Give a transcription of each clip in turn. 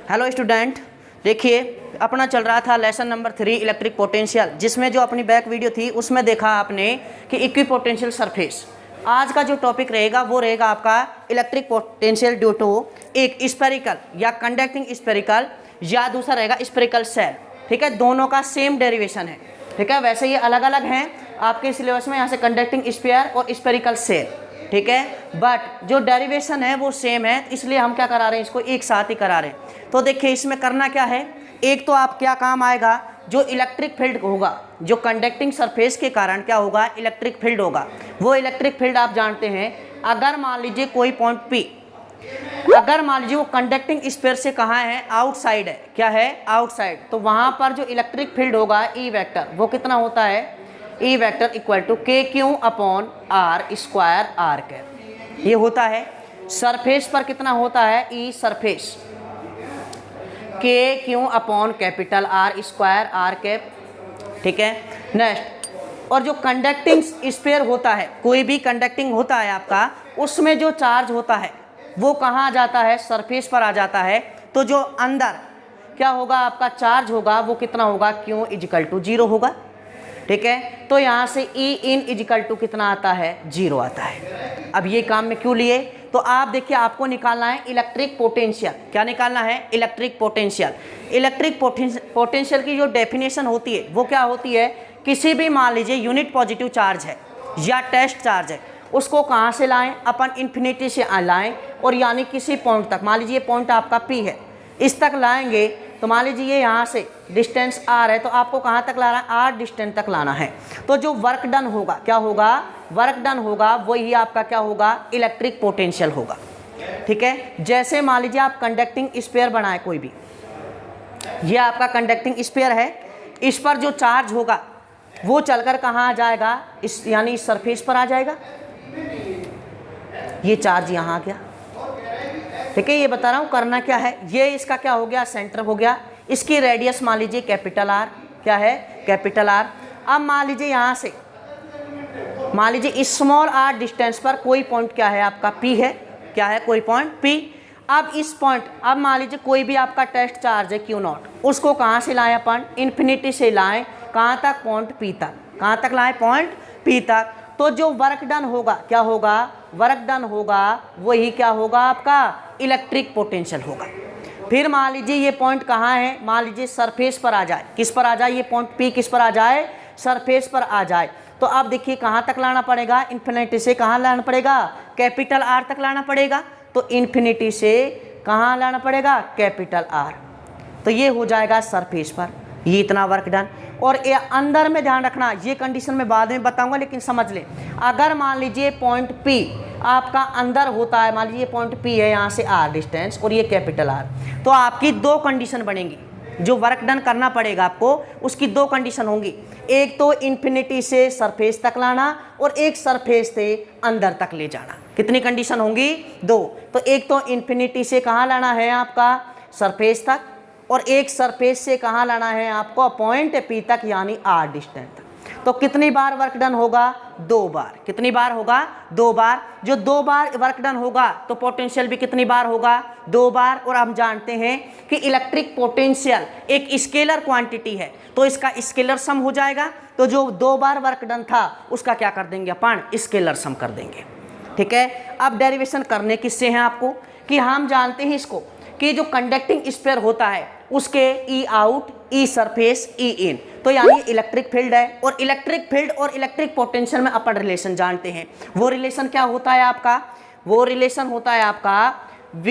Hello student, देखिए अपना चल रहा था लेसन नंबर 3 इलेक्ट्रिक पोटेंशियल, जिसमें जो अपनी बैक वीडियो थी उसमें देखा आपने कि इक्विपोटेंशियल सरफेस। आज का जो टॉपिक रहेगा वो रहेगा आपका इलेक्ट्रिक पोटेंशियल ड्यू टू एक स्फेरिकल या कंडक्टिंग स्फेरिकल, या दूसरा रहेगा स्फेरिकल सेल। ठीक है, दोनों का सेम डेरिवेशन है। ठीक है, वैसे ये अलग अलग हैं आपके सिलेबस में, यहाँ से कंडक्टिंग स्फीयर और स्फेरिकल सेल। ठीक है, बट जो डेरिवेशन है वो सेम है, इसलिए हम क्या करा रहे हैं, इसको एक साथ ही करा रहे हैं। तो देखिए इसमें करना क्या है, एक तो आप क्या काम आएगा, जो इलेक्ट्रिक फील्ड होगा, जो कंडक्टिंग सरफेस के कारण क्या होगा, इलेक्ट्रिक फील्ड होगा। वो इलेक्ट्रिक फील्ड आप जानते हैं, अगर मान लीजिए कोई पॉइंट P, अगर मान लीजिए वो कंडक्टिंग स्फीयर से कहाँ है, आउटसाइड है। क्या है, आउटसाइड। तो वहाँ पर जो इलेक्ट्रिक फील्ड होगा E वेक्टर, वो कितना होता है, E vector equal to KQ upon R square R cap, ये होता है। सरफेस पर कितना होता है, E surface KQ upon capital R square R cap. ठीक है, नेक्स्ट, और जो कंडक्टिंग स्फीयर होता है, कोई भी कंडक्टिंग होता है आपका, उसमें जो चार्ज होता है वो कहाँ आ जाता है, सरफेस पर आ जाता है। तो जो अंदर क्या होगा आपका चार्ज होगा, वो कितना होगा, Q इजिकल टू 0 होगा। ठीक है, तो यहाँ से E इन इजिकल टू कितना आता है, 0 आता है। अब ये काम में क्यों लिए, तो आप देखिए आपको निकालना है इलेक्ट्रिक पोटेंशियल। क्या निकालना है, इलेक्ट्रिक पोटेंशियल। इलेक्ट्रिक पोटेंशियल की जो डेफिनेशन होती है वो क्या होती है, किसी भी मान लीजिए यूनिट पॉजिटिव चार्ज है या टेस्ट चार्ज है, उसको कहाँ से लाएं, अपन इन्फिनिटी से लाएं, और यानी किसी पॉइंट तक, मान लीजिए पॉइंट आपका P है, इस तक लाएंगे। तो मान लीजिए ये यहाँ से डिस्टेंस R है, तो आपको कहाँ तक लाना है, R डिस्टेंस तक लाना है। तो जो वर्क डन होगा, क्या होगा, वर्क डन होगा, वही आपका क्या होगा, इलेक्ट्रिक पोटेंशियल होगा। ठीक है, जैसे मान लीजिए आप कंडक्टिंग स्फीयर बनाए कोई भी, ये आपका कंडक्टिंग स्फीयर है, इस पर जो चार्ज होगा वो चलकर कहाँ आ जाएगा, इस यानी इस सरफेस पर आ जाएगा। ये चार्ज यहाँ आ गया। ठीक है, ये बता रहा हूँ करना क्या है, ये इसका क्या हो गया, सेंटर हो गया। इसकी रेडियस मान लीजिए कैपिटल R, क्या है, कैपिटल R। अब मान लीजिए यहाँ से, मान लीजिए स्मॉल r डिस्टेंस पर कोई पॉइंट क्या है आपका P है, क्या है, कोई पॉइंट P। अब इस पॉइंट, अब मान लीजिए कोई भी आपका टेस्ट चार्ज है Q0, उसको कहाँ से लाएं अपन, इन्फिनिटी से लाएं, कहाँ तक, पॉइंट P तक। कहाँ तक लाएं, पॉइंट P तक। तो जो वर्क डन होगा, क्या होगा, वर्क डन होगा, वही क्या होगा आपका इलेक्ट्रिक पोटेंशियल होगा। फिर मान लीजिए ये पॉइंट कहाँ है, मान लीजिए सरफेस पर आ जाए, किस पर आ जाए, ये पॉइंट P किस पर आ जाए, सरफेस पर आ जाए। तो अब देखिए कहाँ तक लाना पड़ेगा, इन्फिनिटी से कहाँ लाना पड़ेगा, कैपिटल R तक लाना पड़ेगा। तो इन्फिनिटी से कहाँ लाना पड़ेगा, कैपिटल R। तो ये हो जाएगा सरफेस पर, ये इतना वर्क डन। और ये अंदर में ध्यान रखना, ये कंडीशन में बाद में बताऊंगा, लेकिन समझ लें, अगर मान लीजिए पॉइंट P आपका अंदर होता है, मान लीजिए पॉइंट P है यहाँ से R डिस्टेंस और ये कैपिटल R, तो आपकी दो कंडीशन बनेंगी, जो वर्क डन करना पड़ेगा आपको, उसकी दो कंडीशन होंगी। एक तो इन्फिनिटी से सरफेस तक लाना, और एक सरफेस से अंदर तक ले जाना। कितनी कंडीशन होंगी, दो। तो एक तो इन्फिनिटी से कहाँ लाना है आपका, सरफेस तक, और एक सरफेस से कहाँ लाना है आपको, पॉइंट P तक, यानी R डिस्टेंस तक। तो कितनी बार वर्क डन होगा, 2 बार। कितनी बार होगा, 2 बार। जो 2 बार वर्क डन होगा तो पोटेंशियल भी कितनी बार होगा, 2 बार। और हम जानते हैं कि इलेक्ट्रिक पोटेंशियल एक स्केलर क्वांटिटी है, तो इसका स्केलर सम हो जाएगा। तो जो 2 बार वर्क डन था उसका क्या कर देंगे अपन, स्केलर सम कर देंगे। ठीक है, अब डेरिवेशन करने किससे हैं आपको, कि हम जानते हैं इसको, कि जो कंडक्टिंग स्फीयर होता है उसके E out, E surface, E इन, तो यानी इलेक्ट्रिक फील्ड है। और इलेक्ट्रिक फील्ड और इलेक्ट्रिक पोटेंशियल में अपन रिलेशन जानते हैं। वो रिलेशन क्या होता है आपका, वो रिलेशन होता है आपका V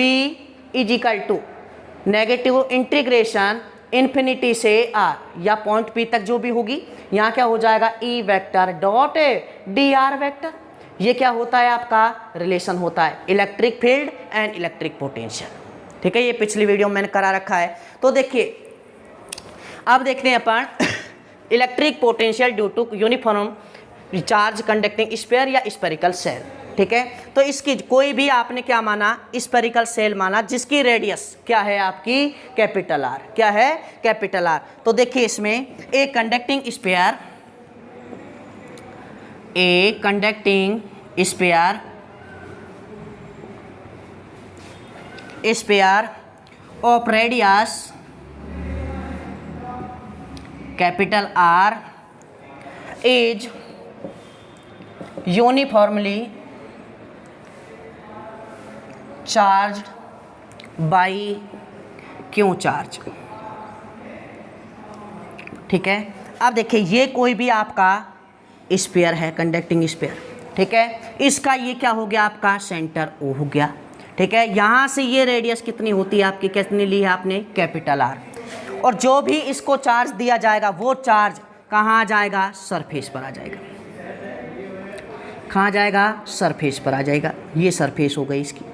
is equal to negative integration infinity से R, या पॉइंट P तक जो भी होगी, यहाँ क्या हो जाएगा, E vector dot dr vector. ये क्या होता है आपका, रिलेशन होता है electric field and electric potential. ठीक है, ये पिछली वीडियो में मैंने करा रखा है। तो देखिए अब देखते हैं अपन electric potential due to uniform charge conducting sphere या स्फेरिकल सेल। ठीक है, तो इसकी कोई भी आपने क्या माना, स्फेरिकल सेल माना, जिसकी रेडियस क्या है आपकी, कैपिटल R। क्या है, कैपिटल R। तो देखिए इसमें एक conducting sphere, a conducting sphere of radius capital R is uniformly charged by Q charge. ठीक है, अब देखिए ये कोई भी आपका स्फीयर है, कंडक्टिंग स्फीयर। ठीक है, इसका ये क्या हो गया आपका सेंटर O हो गया। ठीक है, यहाँ से ये रेडियस कितनी होती है आपकी, कितनी ली है आपने, कैपिटल R। और जो भी इसको चार्ज दिया जाएगा वो चार्ज कहाँ आ जाएगा, सरफेस पर आ जाएगा। कहाँ जाएगा, सरफेस पर आ जाएगा। ये सरफेस हो गई इसकी।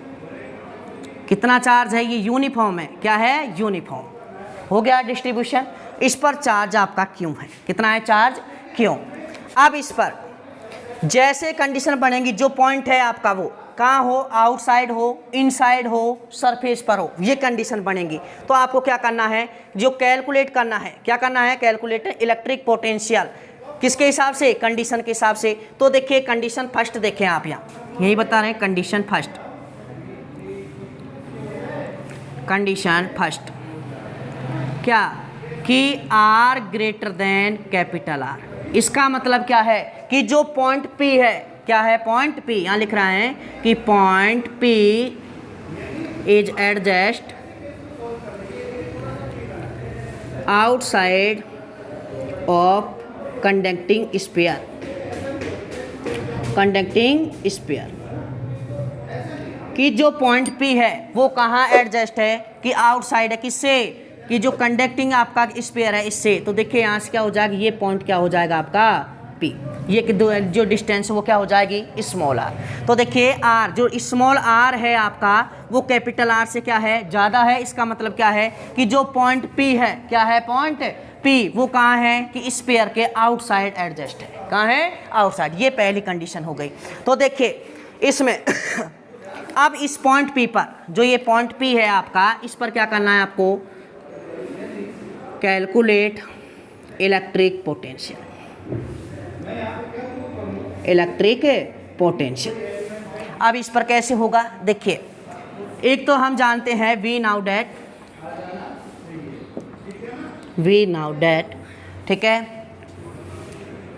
कितना चार्ज है, ये यूनिफॉर्म है, क्या है, यूनिफॉर्म हो गया डिस्ट्रीब्यूशन। इस पर चार्ज आपका क्यों है, कितना है चार्ज, क्यों। अब इस पर जैसे कंडीशन बनेगी, जो पॉइंट है आपका वो कहाँ हो, आउटसाइड हो, इनसाइड हो, सरफेस पर हो, ये कंडीशन बनेगी। तो आपको क्या करना है, जो कैलकुलेट करना है, क्या करना है, कैलकुलेट इलेक्ट्रिक पोटेंशियल किसके हिसाब से, कंडीशन के हिसाब से। तो देखिए कंडीशन फर्स्ट देखें आप, यहाँ यही बता रहे हैं कंडीशन फर्स्ट। कंडीशन फर्स्ट क्या, कि R greater than capital R। इसका मतलब क्या है कि जो पॉइंट P है, क्या है, पॉइंट P, यहाँ लिख रहा है कि point P is adjust outside of conducting sphere. Conducting sphere कि जो पॉइंट P है वो कहाँ एडजस्ट है, कि आउटसाइड है, किससे, कि जो कंडक्टिंग आपका स्फीयर है इससे। तो देखिए यहाँ से क्या हो जाएगा, ये पॉइंट क्या हो जाएगा आपका P, ये जो डिस्टेंस वो क्या हो जाएगी, स्मॉल r। तो देखिए r, जो स्मॉल r है आपका वो कैपिटल R से क्या है, ज़्यादा है। इसका मतलब क्या है कि जो पॉइंट P है, क्या है, पॉइंट P वो कहाँ है, कि स्फीयर के आउटसाइड एडजस्ट है। कहाँ है, आउटसाइड। ये पहली कंडीशन हो गई। तो देखिए इसमें अब इस पॉइंट P पर, जो ये पॉइंट P है आपका, इस पर क्या करना है आपको, calculate electric potential. Electric potential अब इस पर कैसे होगा, देखिए एक तो हम जानते हैं वी नाउ डैट, ठीक है,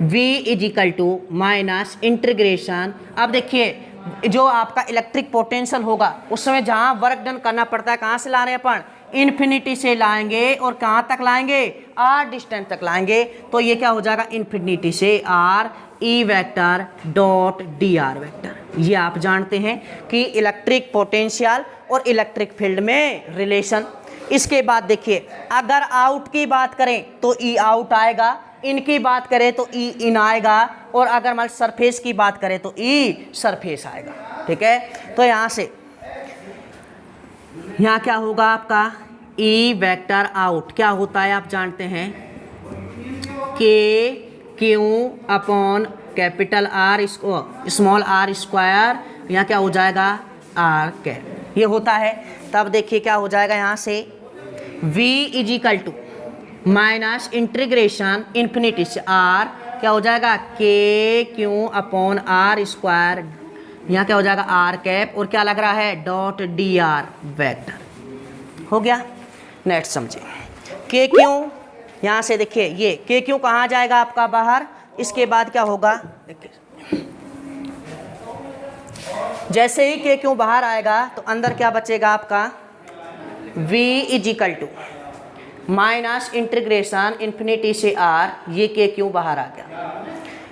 V is equal to minus integration. अब देखिए जो आपका इलेक्ट्रिक पोटेंशियल होगा उस समय जहाँ वर्क डन करना पड़ता है, कहाँ से ला रहे हैं अपन, इन्फिनिटी से लाएंगे, और कहाँ तक लाएंगे, R डिस्टेंस तक लाएंगे। तो ये क्या हो जाएगा, इन्फिनिटी से R E vector dot DR vector. ये आप जानते हैं कि इलेक्ट्रिक पोटेंशियल और इलेक्ट्रिक फील्ड में रिलेशन। इसके बाद देखिए अगर आउट की बात करें तो E आउट आएगा, इन की बात करें तो E इन आएगा, और अगर मान सरफेस की बात करें तो E सरफेस आएगा। ठीक है, तो यहाँ से यहाँ क्या होगा आपका, E वेक्टर आउट क्या होता है आप जानते हैं, K Q upon capital R small r square, यहाँ क्या हो जाएगा, R कैप, ये होता है। तब देखिए क्या हो जाएगा, यहाँ से V is equal to minus integration infinity से R, क्या हो जाएगा, K Q upon R square, यहाँ क्या हो जाएगा, R कैप, और क्या लग रहा है, डॉट DR वेक्टर। हो गया, नेक्स्ट समझिए। K Q यहाँ से देखिए ये K Q कहाँ जाएगा आपका, बाहर। इसके बाद क्या होगा, देखिए जैसे ही K Q बाहर आएगा तो अंदर क्या बचेगा आपका, V is equal to minus integration infinity से R, ये K Q बाहर आ गया।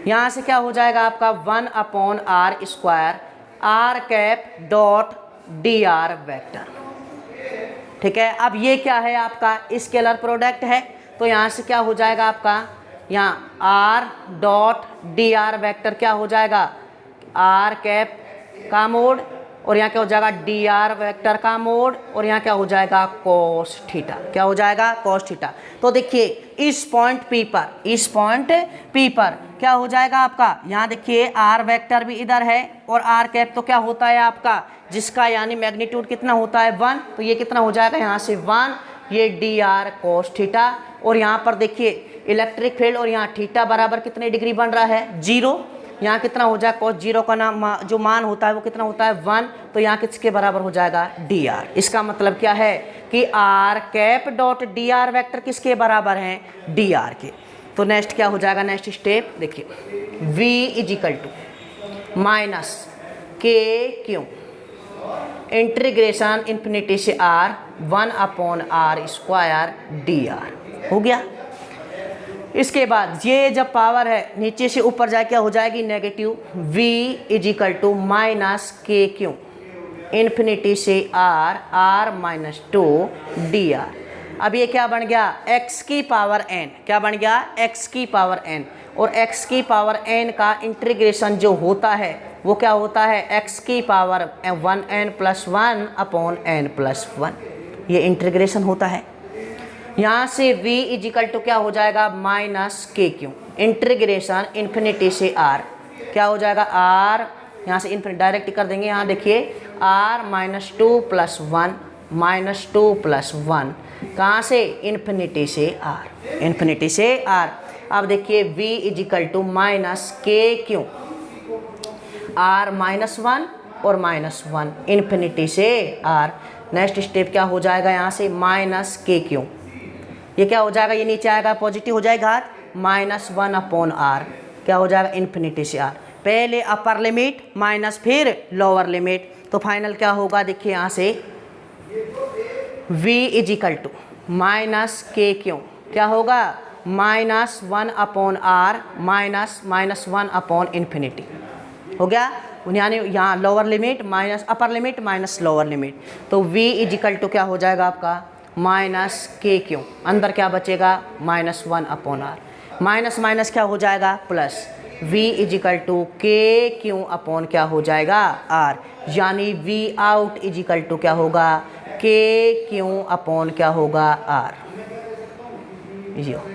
यहाँ से क्या हो जाएगा आपका 1 upon R square, R cap dot DR vector. ठीक है, अब ये क्या है आपका, स्केलर प्रोडक्ट है, तो यहाँ से क्या हो जाएगा आपका, यहाँ R डॉट DR वेक्टर क्या हो जाएगा, R कैप का मोड, और यहाँ क्या हो जाएगा, DR वेक्टर का मोड, और यहाँ क्या हो जाएगा, cos थीटा। क्या हो जाएगा, cos थीटा। तो देखिए इस पॉइंट P पर क्या हो जाएगा आपका, यहाँ देखिए R वेक्टर भी इधर है, और R कैप तो क्या होता है आपका, जिसका यानी मैग्नीट्यूड कितना होता है 1, तो ये कितना हो जाएगा, यहाँ से 1, ये DR cos थीटा। और यहाँ पर देखिए इलेक्ट्रिक फील्ड, और यहाँ थीटा बराबर कितने डिग्री बन रहा है, 0, यहाँ कितना हो जाएगा cos 0 का नाम जो मान होता है वो कितना होता है 1, तो यहाँ किसके बराबर हो जाएगा dr। इसका मतलब क्या है कि r cap dot dr vector किसके बराबर हैं dr के। तो नेक्स्ट क्या हो जाएगा, नेक्स्ट स्टेप देखिए, v is equal to minus K Q integration infinity से r 1/r² dr हो गया। इसके बाद ये जब पावर है नीचे से ऊपर जाए क्या हो जाएगी negative, v is equal to minus K Q infinity से r-2 dr। अब ये क्या बन गया x की पावर n, क्या बन गया x की पावर n, और x की पावर n का इंटीग्रेशन जो होता है वो क्या होता है x की पावर 1n+1/n+1, ये इंटीग्रेशन होता है। यहाँ से v इज इक्वल टू क्या हो जाएगा minus K Q integration infinity से r, क्या हो जाएगा r, यहाँ से इन्फिनिटी डायरेक्ट कर देंगे, यहाँ देखिए r-2+1 कहाँ से इन्फिनिटी से r, इन्फिनिटी से r। अब देखिए v is equal to minus K Q r-1 और -1 इन्फिनिटी से r। नेक्स्ट स्टेप क्या हो जाएगा, यहाँ से माइनस के क्यू, ये क्या हो जाएगा, ये नीचे आएगा पॉजिटिव हो जाएगा घात -1/r, क्या हो जाएगा इन्फिनिटी से r। पहले अपर लिमिट माइनस फिर लोअर लिमिट, तो फाइनल क्या होगा देखिए यहाँ से v is equal to minus K Q क्या होगा -1/r -1/∞ हो गया, यानी यहाँ lower limit minus upper limit minus lower limit, तो v इज इक्वल टू क्या हो जाएगा आपका माइनस के क्यू, अंदर क्या बचेगा -1/r, माइनस माइनस क्या हो जाएगा plus, v is equal to K Q upon क्या हो जाएगा r, यानी v out is equal to क्या होगा के क्यू अपॉन क्या होगा r, ये होगा।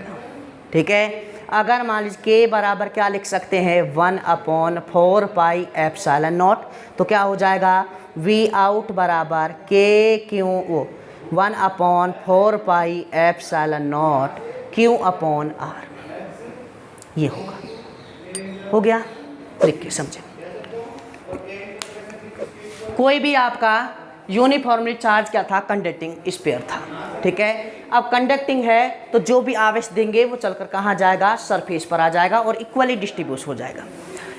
ठीक है, अगर मान लीजिए के बराबर क्या लिख सकते हैं 1/4πε0, तो क्या हो जाएगा v आउट बराबर के क्यू 1/4πε0 क्यू अपॉन r, ये होगा। हो गया, लिख के समझे। कोई भी आपका यूनिफॉर्मली चार्ज क्या था कंडक्टिंग स्फीयर था, ठीक है। अब कंडक्टिंग है तो जो भी आवेश देंगे वो चलकर कहाँ जाएगा सरफेस पर आ जाएगा और इक्वली डिस्ट्रीब्यूट हो जाएगा।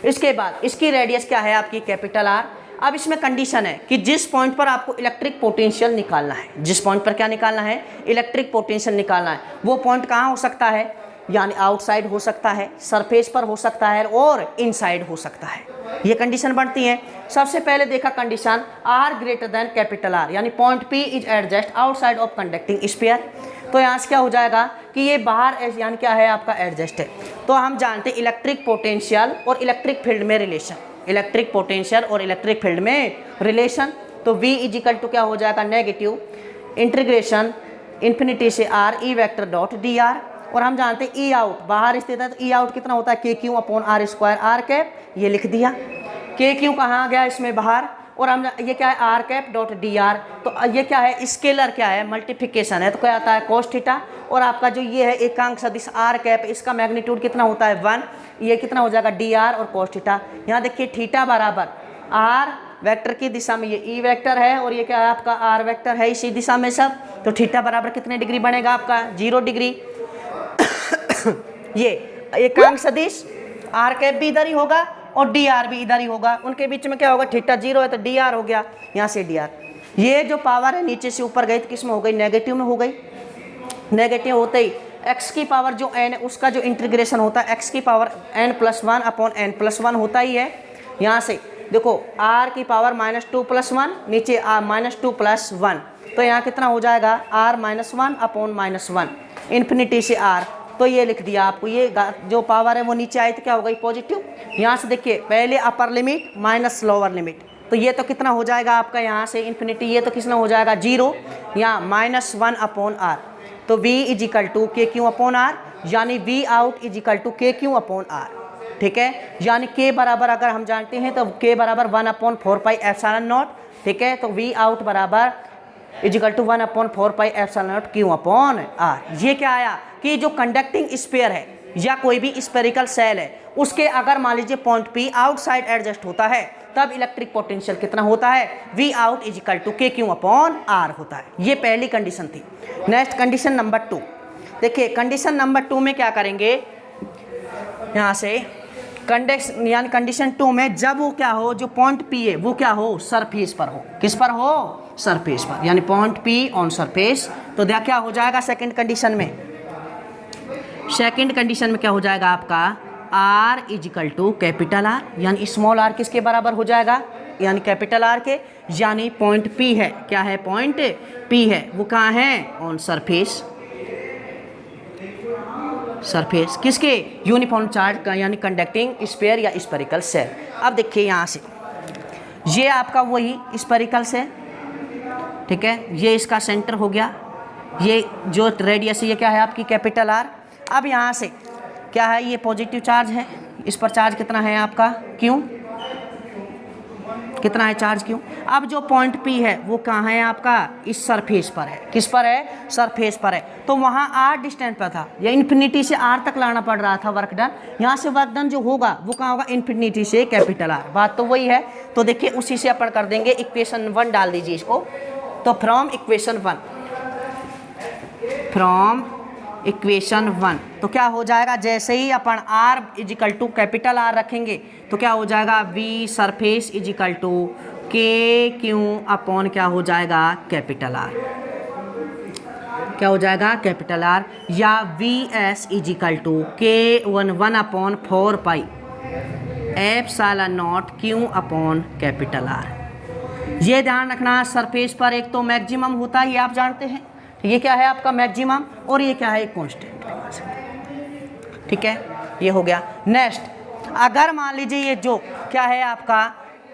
इसके बाद इसकी रेडियस क्या है आपकी कैपिटल R। अब इसमें कंडीशन है कि जिस पॉइंट पर आपको इलेक्ट्रिक पोटेंशियल निकालना है, जिस पॉइंट पर क्या निकालना है इलेक्ट्रिक पोटेंशियल निकालना है, वो पॉइंट कहाँ हो सकता है, यानी आउटसाइड हो सकता है, सरफेस पर हो सकता है और इनसाइड हो सकता है, ये कंडीशन बनती है। सबसे पहले देखा condition R greater than capital R, यानी point P is at just outside of conducting sphere, तो यहाँ से क्या हो जाएगा कि ये बाहर यानी क्या है आपका एडजस्ट है। तो हम जानते हैं इलेक्ट्रिक पोटेंशियल और इलेक्ट्रिक फील्ड में रिलेशन, इलेक्ट्रिक पोटेंशियल और इलेक्ट्रिक फील्ड में रिलेशन, तो v इज इक्वल टू क्या हो जाएगा नेगेटिव इंटीग्रेशन इन्फिनिटी से r e vector dot dr, और हम जानते हैं ई आउट बाहर स्थित है, तो ई आउट कितना होता है के Q upon r square r cap, ये लिख दिया। के क्यू कहाँ गया इसमें बाहर, और हम ये क्या है r कैप डॉट dr, तो ये क्या है स्केलर क्या है मल्टीप्लिकेशन है, तो क्या आता है cos थीटा, और आपका जो ये है एकांक सदिश r कैप इसका मैग्नीट्यूड कितना होता है 1, ये कितना हो जाएगा dr और cos थीटा। यहाँ देखिए थीटा बराबर r वेक्टर की दिशा में ये e वेक्टर है और ये क्या है आपका r वेक्टर है इसी दिशा में सब, तो थीटा बराबर कितने डिग्री बनेगा आपका 0 डिग्री। ये एकांक सदिश r कैप भी इधर ही होगा और dr भी इधर ही होगा, उनके बीच में क्या होगा थीटा 0 है तो dr हो गया, यहाँ से dr। ये जो पावर है नीचे से ऊपर गई तो किस में हो गई नेगेटिव में हो गई, नेगेटिव होते ही x की पावर जो n है उसका जो इंटीग्रेशन होता है x की पावर n+1/n+1 होता ही है। यहाँ से देखो r की पावर -2+1 नीचे -2+1, तो यहाँ कितना हो जाएगा r-1/-1 इन्फिनिटी से r, तो ये लिख दिया आपको, ये जो पावर है वो नीचे आई तो क्या हो गई पॉजिटिव। यहाँ से देखिए पहले upper limit minus lower limit, तो ये तो कितना हो जाएगा आपका यहाँ से इन्फिनिटी, ये तो कितना हो जाएगा 0, यहाँ -1/r, तो v is equal to K Q upon r, यानी v out is equal to K Q upon r, ठीक है। यानी k बराबर अगर हम जानते हैं तो k बराबर 1/4πε0, ठीक है, तो v आउट बराबर is equal to 1/4πε0 Q upon r। ये क्या आया कि जो कंडक्टिंग स्फीयर है या कोई भी स्पेरिकल सेल है उसके अगर मान लीजिए पॉइंट पी आउटसाइड एडजस्ट होता है तब इलेक्ट्रिक पोटेंशियल कितना होता है, V out is equal to K Q upon R होता है। ये पहली कंडीशन थी। नेक्स्ट कंडीशन नंबर 2, देखिए कंडीशन नंबर 2 में क्या करेंगे, यहाँ से कंडक्शन यानी कंडीशन 2 में जब वो क्या हो, जो पॉइंट पी है वो क्या हो, सरफेस पर हो। किस पर हो, सरफेस पर, यानी पॉइंट पी ऑन सरफेस। तो क्या हो जाएगा सेकंड कंडीशन में, सेकंड कंडीशन में क्या हो जाएगा आपका, R is equal to capital R, यानी स्मॉल आर किसके बराबर हो जाएगा, यानी कैपिटल आर के, यानी पॉइंट पी है, क्या है, पॉइंट पी है, वो कहाँ है, ऑन सरफेस, सरफेस किसके, यूनिफॉर्म चार्ज का, यानी कंडक्टिंग स्फीयर या स्फेरिकल सेल। अब देखिए यहाँ से ये आपका वही स्फेरिकल सेल, ठीक है, ये इसका सेंटर हो गया, ये जो रेडियस है ये क्या है आपकी कैपिटल आर। अब यहाँ से क्या है, ये पॉजिटिव चार्ज है, इस पर चार्ज कितना है आपका, क्यों, कितना है चार्ज, क्यों। अब जो पॉइंट पी है वो कहाँ है आपका, इस सरफेस पर है, किस पर है, सरफेस पर है। तो वहाँ आर डिस्टेंस पर था, या इन्फिनिटी से आर तक लाना पड़ रहा था वर्क डन, यहाँ से वर्क डन जो होगा वो कहाँ होगा, इन्फिनिटी से कैपिटल आर, बात तो वही है। तो देखिए उसी से अपन कर देंगे, इक्वेशन 1 डाल दीजिए इसको। तो फ्रॉम इक्वेशन 1, फ्रॉम इक्वेशन 1 तो क्या हो जाएगा, जैसे ही अपन r is equal to capital R रखेंगे तो क्या हो जाएगा, v surface is equal to K Q upon क्या हो जाएगा, कैपिटल आर, क्या हो जाएगा, कैपिटल आर, या V S is equal to K 1 upon 4 pi epsilon naught Q upon capital R. ये ध्यान रखना, सरफेस पर एक तो मैक्सिमम होता है, ये आप जानते हैं, ये क्या है आपका मैक्सिमम, और ये क्या है कांस्टेंट, ठीक है, ये हो गया। नेक्स्ट, अगर मान लीजिए ये जो क्या है आपका,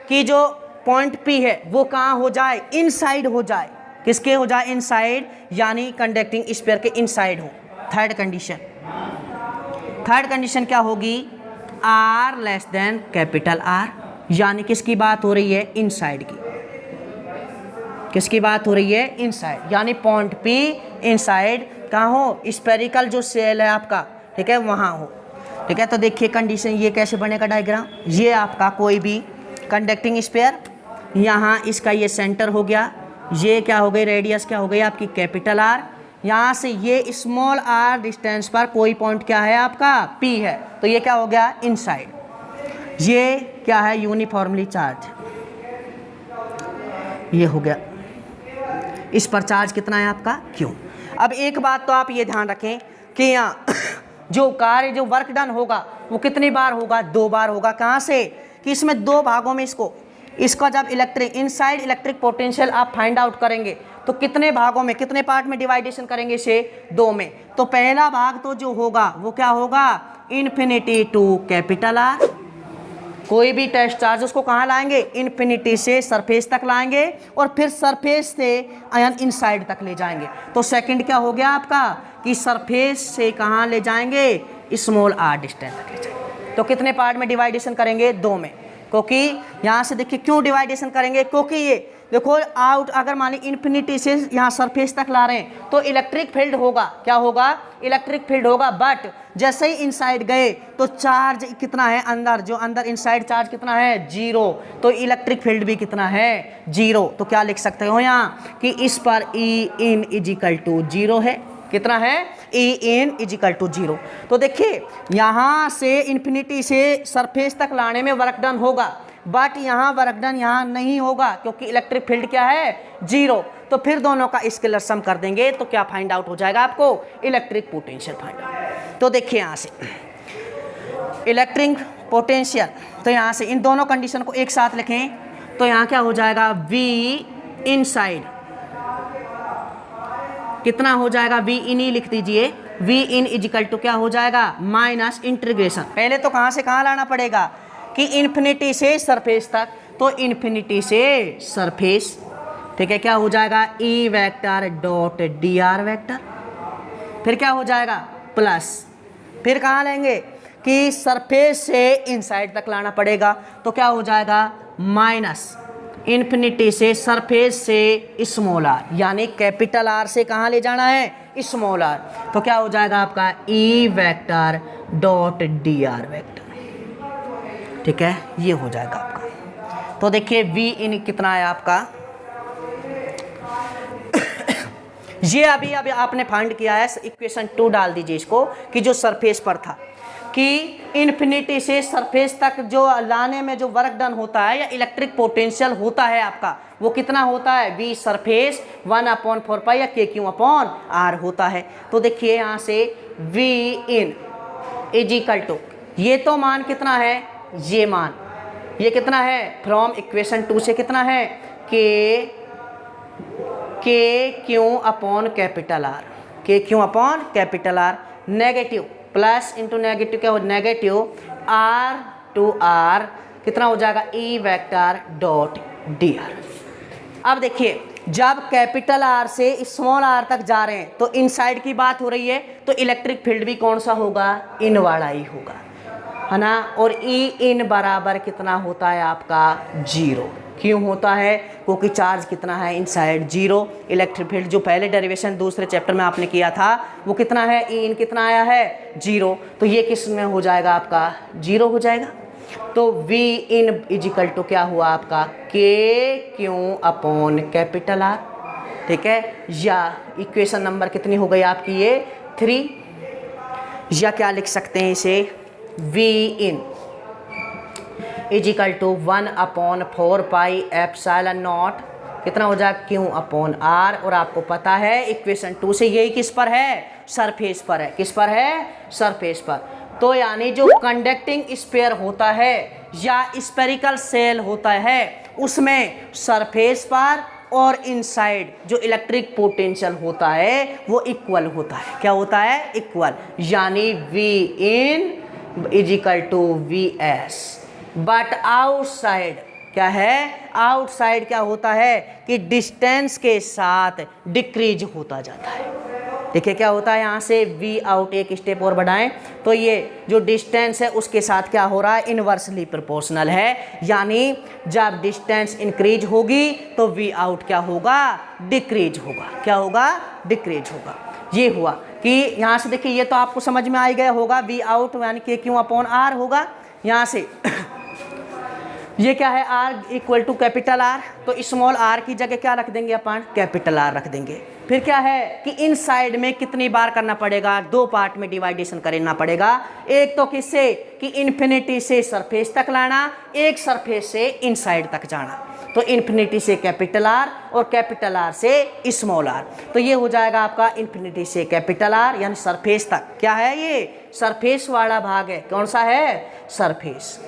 कि जो पॉइंट पी है वो कहाँ हो जाए, इनसाइड हो जाए, किसके हो जाए, इनसाइड, यानी कंडक्टिंग स्फीयर के इनसाइड हो। थर्ड कंडीशन, थर्ड कंडीशन क्या होगी, R less than capital R, यानी किसकी बात हो रही है, इनसाइड की, किसकी बात हो रही है, इनसाइड, यानी पॉइंट पी इनसाइड कहाँ हो, स्फेरिकल जो सेल है आपका, ठीक है, वहाँ हो, ठीक है। तो देखिए कंडीशन ये कैसे बनेगा डायग्राम, ये आपका कोई भी कंडक्टिंग स्फीयर, यहाँ इसका ये सेंटर हो गया, ये क्या हो गई, रेडियस क्या हो गई आपकी कैपिटल आर, यहाँ से ये स्मॉल आर डिस्टेंस पर कोई पॉइंट क्या है आपका, पी है, तो ये क्या हो गया, इनसाइड, ये क्या है, यूनिफॉर्मली चार्ज, ये हो गया, इस पर चार्ज कितना है आपका, क्यों। अब एक बात तो आप ये ध्यान रखें कि यहाँ जो कार्य जो वर्क डन होगा वो कितनी बार होगा, 2 बार होगा। कहाँ से, कि इसमें 2 भागों में इसका जब इलेक्ट्रिक इनसाइड इलेक्ट्रिक पोटेंशियल आप फाइंड आउट करेंगे तो कितने भागों में, कितने पार्ट में डिवाइडेशन करेंगे इसे, 2 में। तो पहला भाग तो जो होगा वो क्या होगा, इन्फिनिटी टू कैपिटल आर, कोई भी टेस्ट चार्ज उसको कहाँ लाएंगे, इन्फिनिटी से सरफेस तक लाएंगे और फिर सरफेस से आयन इनसाइड तक ले जाएंगे। तो सेकंड क्या हो गया आपका, कि सरफेस से कहाँ ले जाएंगे, स्मॉल आर डिस्टेंस तक ले जाएंगे। तो कितने पार्ट में डिवाइडेशन करेंगे, 2 में, क्योंकि यहाँ से देखिए क्यों डिवाइडेशन करेंगे, क्योंकि ये देखो आउट अगर मान ली इन्फिनिटी से यहाँ सरफेस तक ला रहे हैं तो इलेक्ट्रिक फील्ड होगा, क्या होगा, इलेक्ट्रिक फील्ड होगा, बट जैसे ही इनसाइड गए तो चार्ज कितना है अंदर, जो अंदर इनसाइड चार्ज कितना है, 0, तो इलेक्ट्रिक फील्ड भी कितना है, 0। तो क्या लिख सकते हो यहाँ कि इस पर ई इन इज इक्वल टू 0 है, कितना है, ई इन इज इक्वल टू 0। तो देखिए यहाँ से इन्फिनिटी से सरफेस तक लाने में वर्क डन होगा, बट यहाँ वर्क डन यहाँ नहीं होगा क्योंकि इलेक्ट्रिक फील्ड क्या है, 0। तो फिर दोनों का स्केलर सम कर देंगे तो क्या फाइंड आउट हो जाएगा आपको, इलेक्ट्रिक पोटेंशियल फाइंड आउट। तो देखिए यहाँ से इलेक्ट्रिक पोटेंशियल, तो यहाँ से इन दोनों कंडीशन को एक साथ लिखें तो यहाँ क्या हो जाएगा, V इनसाइड कितना हो जाएगा, V इन ही लिख दीजिए, V इन इजिकल टू क्या हो जाएगा, माइनस इंटीग्रेशन, पहले तो कहाँ से कहाँ लाना पड़ेगा कि इन्फिनिटी से सरफेस तक, तो इन्फिनिटी से सरफेस, ठीक है, क्या हो जाएगा, E vector dot dr vector, फिर क्या हो जाएगा, प्लस, फिर कहाँ लेंगे कि सरफेस से इनसाइड तक लाना पड़ेगा तो क्या हो जाएगा, माइनस इन्फिनिटी से सरफेस से स्मॉल आर, यानी कैपिटल आर से कहाँ ले जाना है स्मॉल आर, तो क्या हो जाएगा आपका E vector dot D R vector. ठीक है, ये हो जाएगा आपका। तो देखिए वी इन कितना है आपका, ये अभी आपने फाइंड किया है, इक्वेशन 2 डाल दीजिए इसको, कि जो सरफेस पर था कि इन्फिनिटी से सरफेस तक जो लाने में जो वर्क डन होता है या इलेक्ट्रिक पोटेंशियल होता है आपका, वो कितना होता है वी सरफेस 1/4 पाई या के क्यू अपॉन आर होता है। तो देखिए यहाँ से V in is equal to, ये तो मान कितना है, ये मान ये कितना है फ्रॉम इक्वेशन 2 से कितना है के क्यू अपॉन कैपिटल आर, के Q upon capital are, negative plus into negative क्या हो, नेगेटिव आर टू आर कितना हो जाएगा E vector dot D R. अब देखिए जब कैपिटल आर से स्मॉल आर तक जा रहे हैं तो इनसाइड की बात हो रही है, तो इलेक्ट्रिक फील्ड भी कौन सा होगा, इन वाला ही होगा, है ना। और ई इन बराबर कितना होता है आपका 0, क्यों होता है, क्योंकि चार्ज कितना है इनसाइड 0। इलेक्ट्रिक फील्ड जो पहले डेरिवेशन दूसरे चैप्टर में आपने किया था वो कितना है, ई इन कितना आया है 0, तो ये किस में हो जाएगा आपका 0 हो जाएगा। तो वी इन इजिकल टू क्या हुआ आपका के क्यू अपॉन कैपिटल आर। ठीक है, या इक्वेशन नंबर कितनी हो गई आपकी ये 3, या क्या लिख सकते हैं इसे V in is equal to 1/4 pi epsilon naught कितना हो जाएगा क्यू अपॉन आर। और आपको पता है इक्वेशन 2 से यही किस पर है, सरफेस पर है, किस पर है, सरफेस पर। तो यानी जो कंडक्टिंग स्फीयर होता है या स्फेरिकल सेल होता है उसमें सरफेस पर और इनसाइड जो इलेक्ट्रिक पोटेंशियल होता है वो इक्वल होता है, क्या होता है इक्वल, यानी V in is equal to V S. But outside क्या है, आउटसाइड क्या होता है कि डिस्टेंस के साथ डिक्रीज होता जाता है। देखिए क्या होता है, यहाँ से वी आउट एक स्टेप और बढ़ाएं तो ये जो डिस्टेंस है उसके साथ क्या हो रहा है, इनवर्सली प्रोपोर्शनल है, यानी जब डिस्टेंस इंक्रीज होगी तो वी आउट क्या होगा, डिक्रीज होगा, क्या होगा, डिक्रीज होगा। ये हुआ कि यहाँ से देखिए ये तो आपको समझ में आ ही गया होगा, वी आउट यानी के क्यू अपॉन आर होगा। यहाँ से ये क्या है, R equal to capital R, तो स्मॉल आर की जगह क्या रख देंगे अपन, कैपिटल आर रख देंगे। फिर क्या है कि इन साइड में कितनी बार करना पड़ेगा, 2 पार्ट में डिवाइडेशन करना पड़ेगा। एक तो किससे कि इन्फिनिटी से सरफेस तक लाना, एक सरफेस से इनसाइड तक जाना। तो इन्फिनिटी से कैपिटल आर और कैपिटल आर से स्मॉल आर, तो ये हो जाएगा आपका इन्फिनिटी से कैपिटल आर यानी सरफेस तक। क्या है ये, सरफेस वाला भाग है, कौन सा है, सरफेस।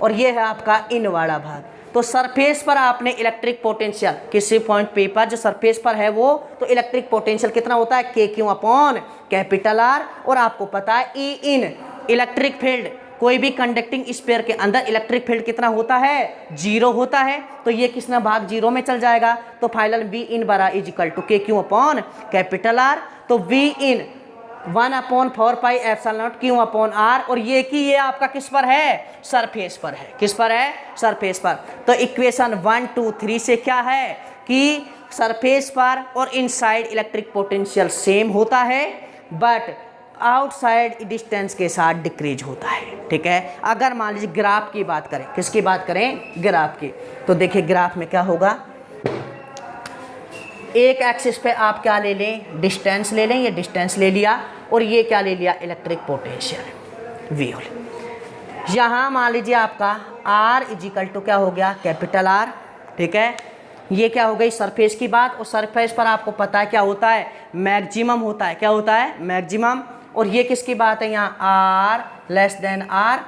और ये है आपका इन वाला भाग। तो सरफेस पर आपने इलेक्ट्रिक पोटेंशियल किसी पॉइंट पे पर जो सरफेस पर है वो, तो इलेक्ट्रिक पोटेंशियल कितना होता है के क्यू अपॉन कैपिटल आर। और आपको पता है ई इन इलेक्ट्रिक फील्ड, कोई भी कंडक्टिंग स्फीयर के अंदर इलेक्ट्रिक फील्ड कितना होता है, 0 होता है। तो ये किसना भाग 0 में चल जाएगा, तो फाइनल वी इन बरा is equal to K Q upon capital R. तो V in 1/4 pi epsilon naught Q upon R, और ये कि ये आपका किस पर है, सरफेस पर है, किस पर है, सरफेस पर। तो इक्वेशन 1 2 3 से क्या है कि सरफेस पर और इनसाइड इलेक्ट्रिक पोटेंशियल सेम होता है, बट आउटसाइड डिस्टेंस के साथ डिक्रीज होता है। ठीक है, अगर मान लीजिए ग्राफ की बात करें, किसकी बात करें, ग्राफ की, तो देखिए ग्राफ में क्या होगा, एक एक्सिस पे आप क्या ले लें, डिस्टेंस ले लें, ये डिस्टेंस ले लिया, और ये क्या ले लिया, इलेक्ट्रिक पोटेंशियल वी। यहाँ मान लीजिए आपका आर इजिकल टू क्या हो गया, कैपिटल आर। ठीक है, ये क्या हो गई सरफेस की बात, और सरफेस पर आपको पता है क्या होता है, मैक्सिमम होता है, क्या होता है, मैक्सिमम। और ये किसकी बात है, यहाँ आर लेस देन आर,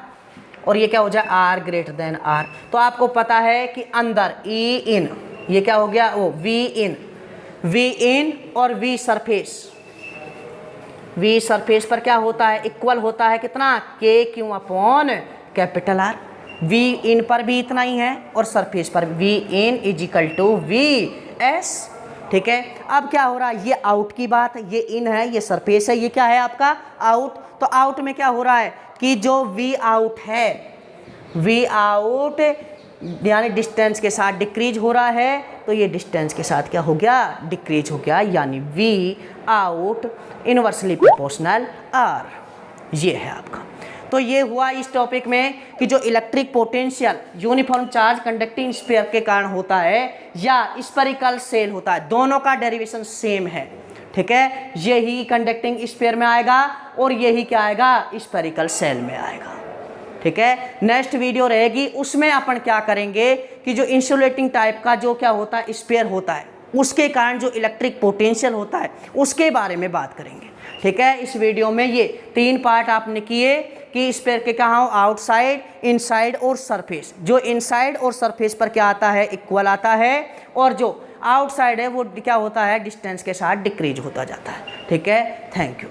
और ये क्या हो जाए, आर ग्रेटर देन आर। तो आपको पता है कि अंदर ई इन, ये क्या हो गया, वो वी इन, वी इन और वी सरफेस, वी सरफेस पर क्या होता है, इक्वल होता है कितना, K Q upon capital R. V in पर भी इतना ही है और सरफेस पर V in is equal to V S. ठीक है, अब क्या हो रहा है, ये आउट की बात है, ये इन है, ये सरफेस है, ये क्या है आपका आउट। तो आउट में क्या हो रहा है कि जो वी आउट है, वी आउट यानी डिस्टेंस के साथ डिक्रीज हो रहा है, तो ये डिस्टेंस के साथ क्या हो गया, डिक्रीज हो गया, यानी V out inversely proportional R। ये है आपका। तो ये हुआ इस टॉपिक में कि जो electric potential uniform charge conducting sphere के कारण होता है या स्फेरिकल सेल होता है, दोनों का डेरिवेशन सेम है, ठीक है। यही कंडक्टिंग स्फीयर में आएगा और यही क्या आएगा, स्फेरिकल सेल में आएगा, ठीक है। नेक्स्ट वीडियो रहेगी, उसमें अपन क्या करेंगे कि जो इंसुलेटिंग टाइप का जो क्या होता है स्फीयर होता है, उसके कारण जो इलेक्ट्रिक पोटेंशियल होता है उसके बारे में बात करेंगे, ठीक है। इस वीडियो में ये 3 पार्ट आपने किए कि स्फीयर के कहाँ हो, आउटसाइड, इनसाइड और सरफेस। जो इनसाइड और सरफेस पर क्या आता है, इक्वल आता है, और जो आउटसाइड है वो क्या होता है, डिस्टेंस के साथ डिक्रीज होता जाता है, ठीक है। Thank you.